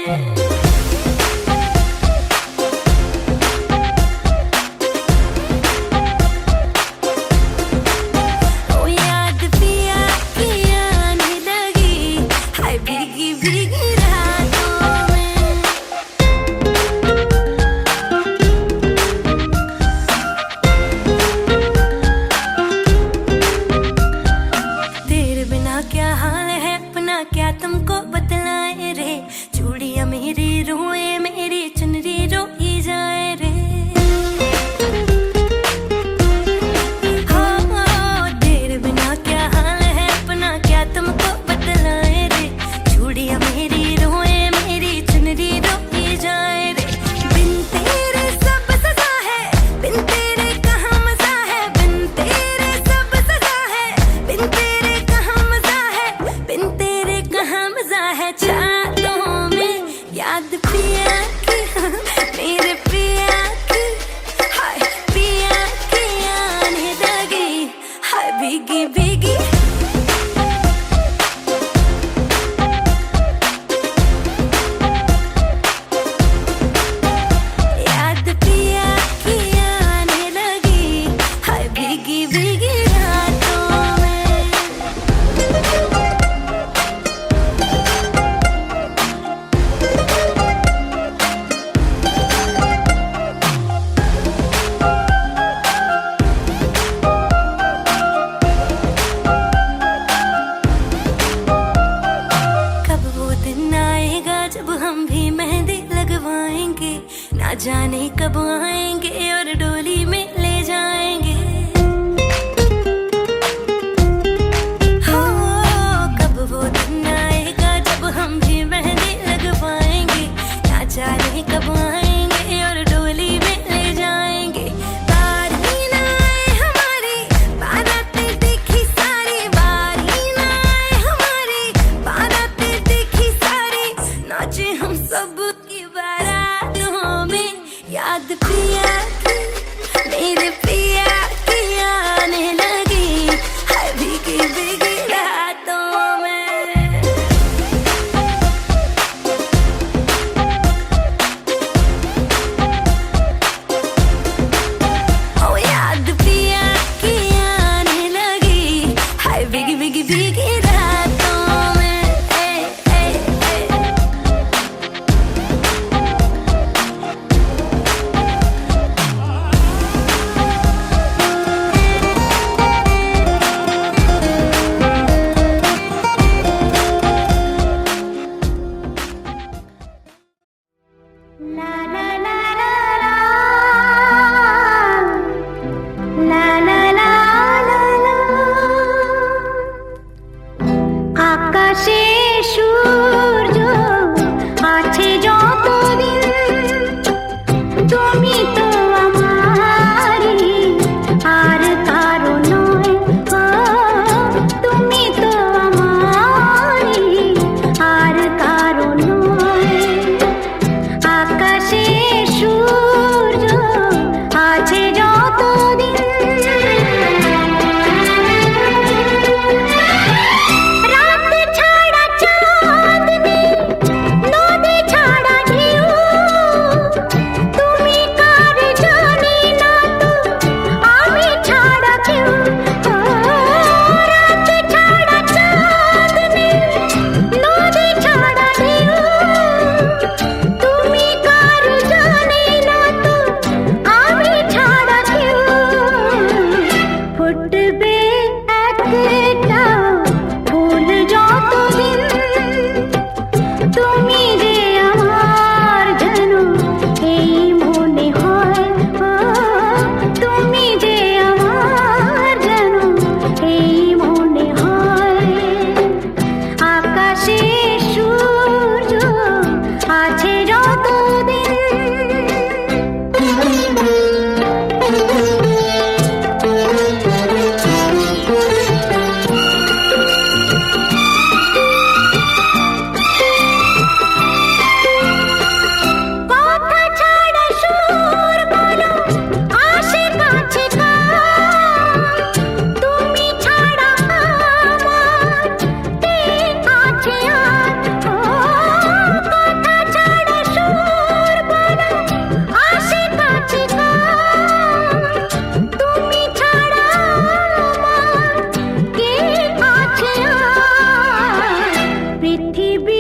ओ याद पिया की आने लगी, हाय भीगी भीगी रातों में। तेरे बिना क्या हाल है अपना, क्या तुमको बतलाए रे। चूड़ियां मेरी रोए, मेरी चुनरी रोई जाए रे। हो तेरे बिना क्या हाल है अपना, क्या तुमको बतलाए रे। चूड़ियां मेरी रोए, मेरी चुनरी रोई जाए रे। बिन तेरे सब सजा है, बिन तेरे कहाँ मजा है। बिन तेरे सब सजा है, बिन तेरे कहाँ मजा है। बिन तेरे कहाँ मजा है। चाहतों में याद पिया की, मेरे पिया की, हाय पिया की आने लगी, हाय भीगी भीगी। याद पिया की आने लगी, हाय भीगी भीगी रातों में। कब वो दिन आएगा जब हम भी मेहंदी लगवाएंगे। ना जाने कब आएंगे और डोली में ले जाएंगे। हो कब वो दिन आएगा जब हम भी मेहंदी लगवाएंगे। ना जाने कब आएंगे और डोली में ले जाएंगे। बारी ना आए हमारी, बारातें देखी सारी। बारी ना आए हमारी, बारातें देखी सारी। नाचे हम सब की बारातों में। याद पिया की, मेरे पिया की आने लगी, हाय भीगी भीगी रातों में। ओ याद पिया की आने लगी, हाय भीगी भीगी भीगी रातों में। ए, ए, ए।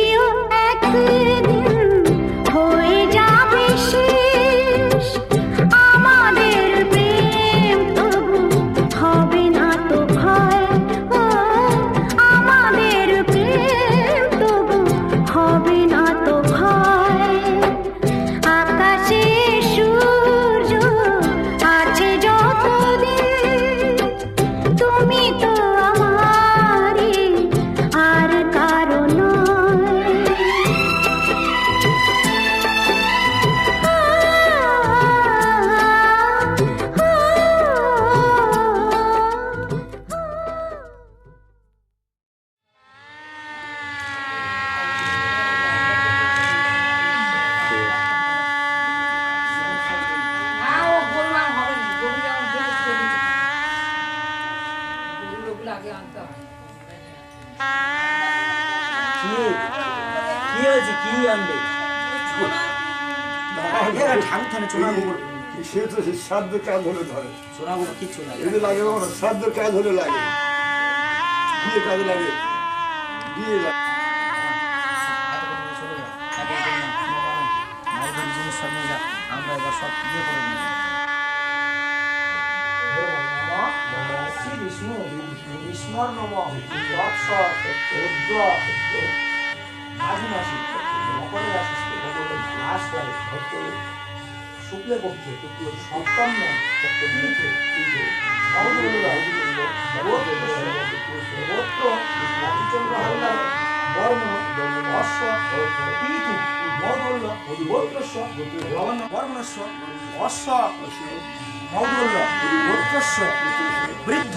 প্রিয় একদিন হয়ে যাবে শেষ আমাদের প্রেম তবু হবে না তো ভয় ও আমাদের প্রেম তবু হবে না তো ভয় আকাশে সূর্য আছে যতদিন তুমি তো আমারই আর কারো নয় কি হয়েছে কি আনবে সে তো সাধ্য কাজ হলে ধরে সোনাগুলো কিচ্ছু না এদের লাগে না সাধ্য কাজ হলে লাগে বিয়ে কাজে লাগে বিয়ে লাগে আমরা এবার সব ইয়ে করে নেব শ্রী বিষ্ণু বিষ্ণুর নম তৎসৎ রুদ্র মাঝে মাসি মকরে রাশিতে নাশ করে শুক্লে পক্ষে সপ্তম গোত্র নক্ষত্র হাল্লার বর্ণ অশ্ব পিতু মৌদল্য গোত্রস্য বর্ণস্য অশ্ব মৌদল্য গোত্রস্য বৃদ্ধ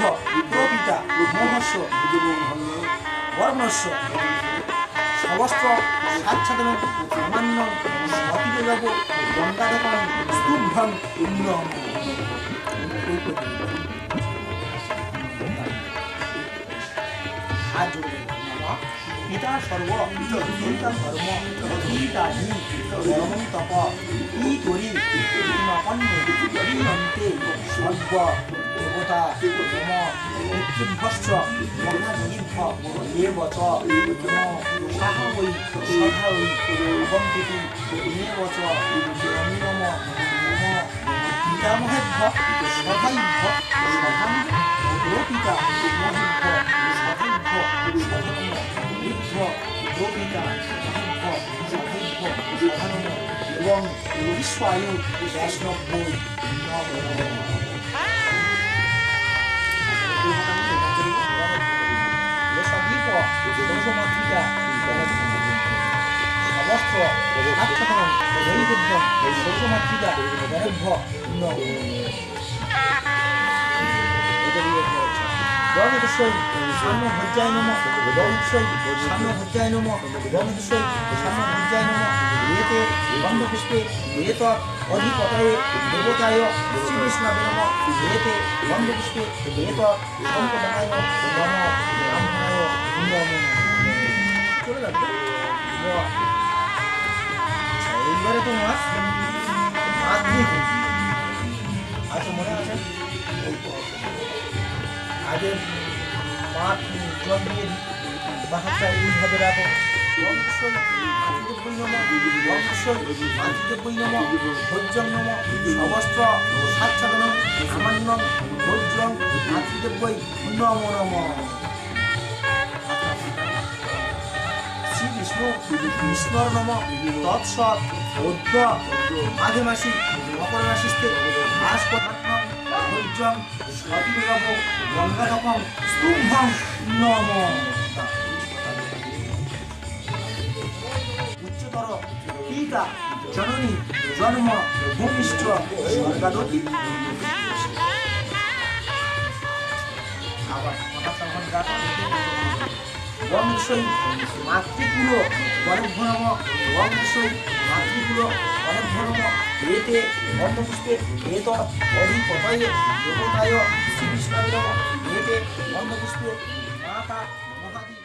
প্রপিতা মহস্য বর্ণস্য সমস্ত সাচ্ছাদন সামান্য অতিবেগ গঙ্গাধকং স্তূভ্যং উন্নম পিতা সর্ব পিতা ধর্ম পিতাধি ধর্ম তপ ই করি নপন্ন অন্তে সর্ব দেবতা নম পিতৃভ্যশ্চ মহাজনীভ্য দেব চ নম সাহা বৈ সধা বৈ অবন্তিতি দেব চ নম নম পিতামহেভ্য সধাইভ্য সধাম প্রপিতা মহিভ্য সধাইভ্য সধানম বৃদ্ধ প্রপিতা মহিভ্য সধাইভ্য সধানম এবং বিশ্বায়ু বৈষ্ণব বৈ নম সমস্ত আত্মকরণ নৈবেদ্যম সৌরমাতৃকা গর্ভ গণেশ্বরী সাম্য ভজ্জায় নম গণেশ্বরী সাম্য ভজ্জায় নম গণেশ্বরী সাম্য ভজ্জায় নম এতে গন্ধপুষ্পে এত অধিপতয়ে দেবতায় শ্রী বিষ্ণবে নম এতে গন্ধপুষ্পে এত সম্পদায় নম ব্রাহ্মণায় নম চলে যাবে এইবারে তোমার মাধ্যমিক আচ্ছা মনে আছে আগের মাঠ জন্মের বাহাটা এইভাবে রাখো ভোজ্যং নম সমস্ত সাচ্ছাদন সামান্য ভোজ্যং মাতৃদেব্যই নম নম শ্রী বিষ্ণু বিষ্ণুর নম তৎসৎ রুদ্র মাঘে মাসি মকর রাশিতে মাস ভোজ্যং সতিবেগ গঙ্গাধকং স্তূভং নম উচ্চতর পিতা জননী জন্ম ভূমিষ্ঠ স্বর্গাদপি আবার গণেশ্বরী মাতৃকুল গণেভ্য নম গণেশ্বরী মাতৃকুল গণেভ্য নম এতে গন্ধপুষ্পে এত অধিপতয়ে দেবতায় শ্রী বিষ্ণবে নম এতে গন্ধপুষ্পে মাতা মহাদি